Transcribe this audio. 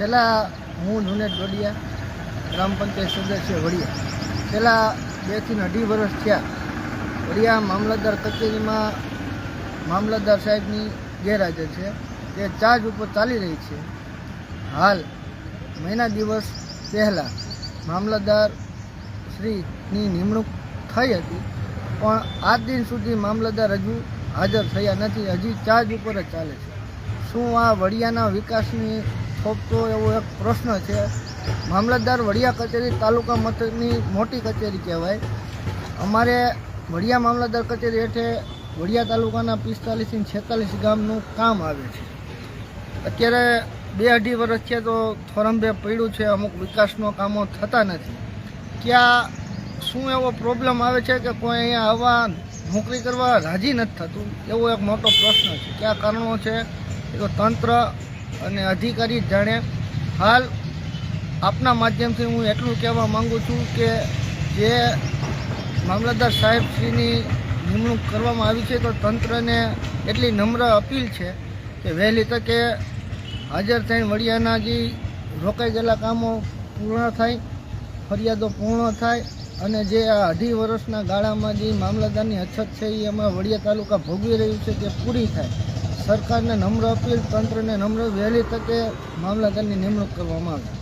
છેલ્લા હું જુનેદ ડોડિયા ગ્રામ પંચાયત સદસ્ય વડિયા છેલ્લા 2 થી 2.5 વર્ષ થયા વડિયા મામલતદાર કચેરીમાં મામલતદાર સાહેબની ગેરહાજર છે તે ચાર્જ ઉપર ચાલી રહી છે. હાલ મહિના દિવસ પહેલાં મામલતદાર શ્રીની નિમણૂક થઈ હતી પણ આજ દિન સુધી મામલતદાર હજુ હાજર થયા નથી. હજી ચાર્જ ઉપર જ ચાલે છે. શું આ વડિયાના વિકાસની થોપતો એવો એક પ્રશ્ન છે. મામલતદાર વડિયા કચેરી તાલુકા મથકની મોટી કચેરી કહેવાય. અમારે વડિયા મામલતદાર કચેરી હેઠળ વડિયા તાલુકાના 45 થી 46 ગામનું કામ આવે છે. અત્યારે 2-2.5 વર્ષ થયા તો થોરંભે પડ્યું છે. અમુક વિકાસનો કામો થતા નથી. ક્યાં શું એવો પ્રોબ્લેમ આવે છે કે કોઈ અહીંયા આવવા નોકરી કરવા રાજી નથી થતું એવો એક મોટો પ્રશ્ન છે. કયા કારણો છે એ તો તંત્ર અને અધિકારી જાણે. હાલ આપના માધ્યમથી હું એટલું કહેવા માગું છું કે જે મામલતદાર સાહેબશ્રીની નિમણૂક કરવામાં આવી છે તો તંત્રને એટલી નમ્ર અપીલ છે કે વહેલી તકે હાજર થઈને વડિયાના જે રોકાઈ ગયેલા કામો પૂર્ણ થાય, ફરિયાદો પૂર્ણ થાય અને જે આ 2.5 વર્ષના ગાળામાં જે મામલતદારની અછત છે એ અમારા વડિયા તાલુકા ભોગવી રહ્યું છે તે પૂરી થાય. સરકારને નમ્ર અપીલ, તંત્રને નમ્ર, વહેલી તકે મામલતદારની નિમણૂક કરવામાં આવે.